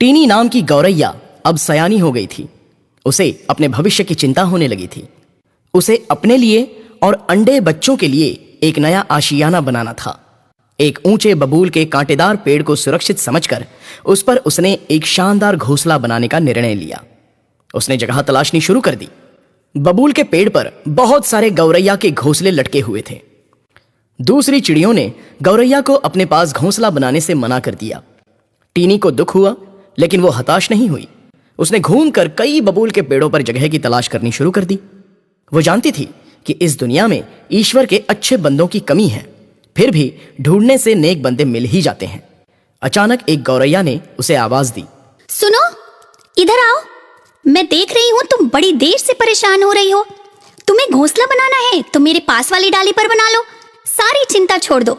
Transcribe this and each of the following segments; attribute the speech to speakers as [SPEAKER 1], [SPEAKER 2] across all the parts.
[SPEAKER 1] Tiny नाम की गौरैया अब सयानी हो गई थी। उसे अपने भविष्य की चिंता होने लगी थी। उसे अपने लिए और अंडे बच्चों के लिए एक नया आशियाना बनाना था। एक ऊंचे बबूल के कांटेदार पेड़ को सुरक्षित समझकर उस पर उसने एक शानदार घोंसला बनाने का निर्णय लिया। उसने जगह तलाशनी शुरू कर दी। बबूल के पेड़ पर बहुत सारे गौरैया के घोंसले लटके हुए थे। दूसरी चिड़ियों ने गौरैया को अपने पास घोंसला बनाने से मना कर दिया। टीनी को दुख हुआ, लेकिन वो हताश नहीं हुई। उसने घूमकर कई बबूल के पेड़ों पर जगह की तलाश करनी शुरू कर दी। वो जानती थी कि इस दुनिया में ईश्वर के अच्छे बंदों की कमी है, फिर भी ढूंढने से नेक बंदे मिल ही जाते हैं। अचानक एक गौरैया ने उसे आवाज दी,
[SPEAKER 2] सुनो, इधर आओ। मैं देख रही हूँ तुम बड़ी देर से परेशान हो रही हो। तुम्हें घोंसला बनाना है तो मेरे पास वाली डाली पर बना लो, सारी चिंता छोड़ दो।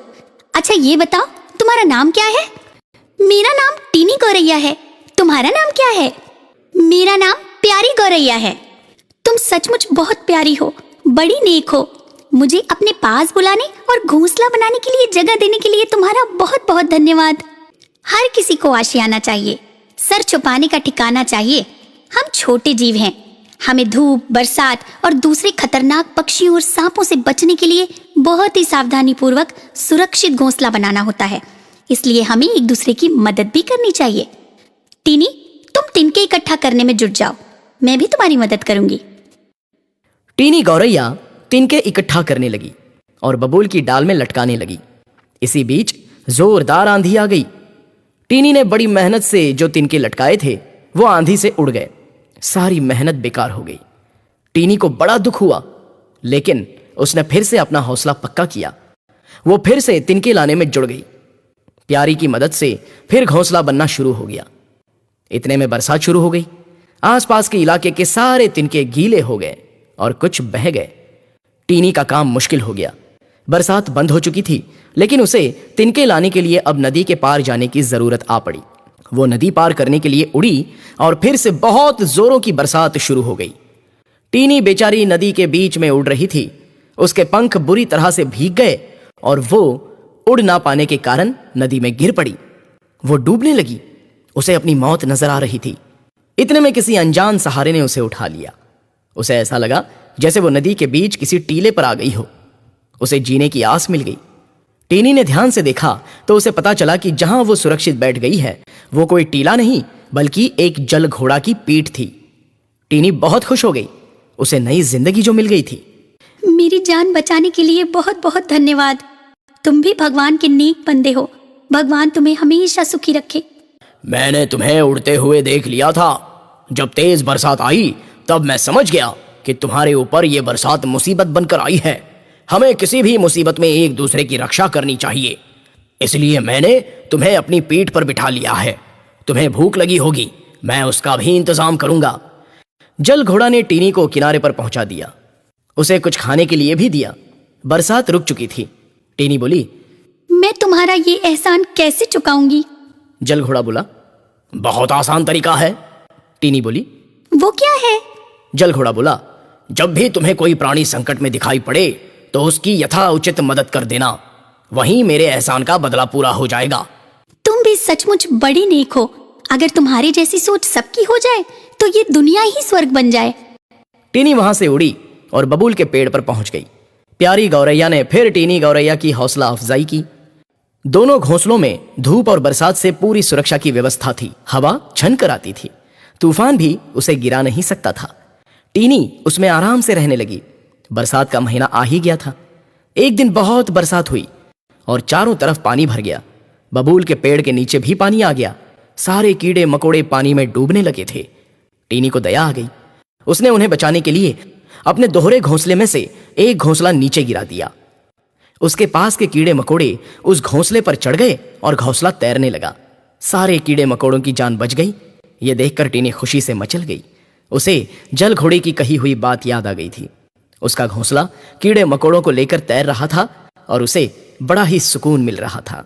[SPEAKER 2] अच्छा ये बताओ, तुम्हारा नाम क्या है? मेरा नाम टीनी गौरैया है। तुम्हारा नाम क्या है? मेरा नाम प्यारी गौरैया है। तुम सचमुच बहुत प्यारी हो, बड़ी नेक हो। मुझे अपने पास बुलाने और घोंसला बनाने के लिए जगह देने के लिए तुम्हारा बहुत बहुत धन्यवाद। हर किसी को आशियाना चाहिए, सर छुपाने का ठिकाना चाहिए। हम छोटे जीव हैं, हमें धूप, बरसात और दूसरे खतरनाक पक्षियों और सांपों से बचने के लिए बहुत ही सावधानी पूर्वक सुरक्षित घोंसला बनाना होता है। इसलिए हमें एक दूसरे की मदद भी करनी चाहिए। टीनी, तुम तिनके इकट्ठा करने में जुट जाओ, मैं भी तुम्हारी मदद करूंगी।
[SPEAKER 1] टीनी गौरैया तिनके इकट्ठा करने लगी और बबूल की डाल में लटकाने लगी। इसी बीच जोरदार आंधी आ गई। टीनी ने बड़ी मेहनत से जो तिनके लटकाए थे वो आंधी से उड़ गए। सारी मेहनत बेकार हो गई। टीनी को बड़ा दुख हुआ, लेकिन उसने फिर से अपना हौसला पक्का किया। वो फिर से तिनके लाने में जुड़ गई। प्यारी की मदद से फिर घोंसला बनना शुरू हो गया। इतने में बरसात शुरू हो गई। आसपास के इलाके के सारे तिनके गीले हो गए और कुछ बह गए। टीनी का काम मुश्किल हो गया। बरसात बंद हो चुकी थी, लेकिन उसे तिनके लाने के लिए अब नदी के पार जाने की जरूरत आ पड़ी। वो नदी पार करने के लिए उड़ी और फिर से बहुत जोरों की बरसात शुरू हो गई। टीनी बेचारी नदी के बीच में उड़ रही थी। उसके पंख बुरी तरह से भीग गए और वो उड़ ना पाने के कारण नदी में गिर पड़ी। वो डूबने लगी। उसे अपनी मौत नजर आ रही थी। इतने में किसी अनजान सहारे ने उसे उठा लिया। उसे ऐसा लगा जैसे वो नदी के बीच किसी टीले पर आ गई हो। उसे जीने की आस मिल गई। टीनी ने ध्यान से देखा तो उसे पता चला कि जहां वो सुरक्षित बैठ गई है वो कोई टीला नहीं, बल्कि एक जल घोड़ा की पीठ थी। टीनी बहुत खुश हो गई। उसे नई जिंदगी जो मिल गई थी।
[SPEAKER 2] मेरी जान बचाने के लिए बहुत बहुत धन्यवाद। तुम भी भगवान के नेक बंदे हो। भगवान तुम्हें हमेशा सुखी रखे।
[SPEAKER 1] मैंने तुम्हें उड़ते हुए देख लिया था। जब तेज बरसात आई तब मैं समझ गया कि तुम्हारे ऊपर यह बरसात मुसीबत बनकर आई है। हमें किसी भी मुसीबत में एक दूसरे की रक्षा करनी चाहिए। इसलिए मैंने तुम्हें अपनी पीठ पर बिठा लिया है। तुम्हें भूख लगी होगी, मैं उसका भी इंतजाम करूंगा। जल घोड़ा ने टीनी को किनारे पर पहुंचा दिया। उसे कुछ खाने के लिए भी दिया। बरसात रुक चुकी थी। टीनी बोली,
[SPEAKER 2] मैं तुम्हारा ये एहसान कैसे चुकाऊंगी?
[SPEAKER 1] जल घोड़ा बोला, बहुत आसान तरीका है। टीनी बोली,
[SPEAKER 2] वो क्या है?
[SPEAKER 1] जल घोड़ा बोला, जब भी तुम्हें कोई प्राणी संकट में दिखाई पड़े तो उसकी यथा उचित मदद कर देना। वहीं मेरे एहसान का बदला पूरा हो जाएगा।
[SPEAKER 2] तुम भी सचमुच बड़ी नेक हो। अगर तुम्हारी जैसी सोच सबकी हो जाए तो ये दुनिया ही स्वर्ग बन जाए।
[SPEAKER 1] टीनी वहां से उड़ी और बबूल के पेड़ पर पहुंच गई। प्यारी गौरैया ने फिर टीनी गौरैया की हौसला अफजाई की। दोनों घोंसलों में धूप और बरसात से पूरी सुरक्षा की व्यवस्था थी। हवा छन कर आती थी। तूफान भी उसे गिरा नहीं सकता था। टीनी उसमें आराम से रहने लगी। बरसात का महीना आ ही गया था। एक दिन बहुत बरसात हुई और चारों तरफ पानी भर गया। बबूल के पेड़ के नीचे भी पानी आ गया। सारे कीड़े मकोड़े पानी में डूबने लगे थे। टीनी को दया आ गई। उसने उन्हें बचाने के लिए अपने दोहरे घोंसले में से एक घोंसला नीचे गिरा दिया। उसके पास के कीड़े मकोड़े उस घोंसले पर चढ़ गए और घोंसला तैरने लगा। सारे कीड़े मकोड़ों की जान बच गई। ये देखकर टीनी खुशी से मचल गई। उसे जल घोड़े की कही हुई बात याद आ गई थी। उसका घोंसला कीड़े मकोड़ों को लेकर तैर रहा था और उसे बड़ा ही सुकून मिल रहा था।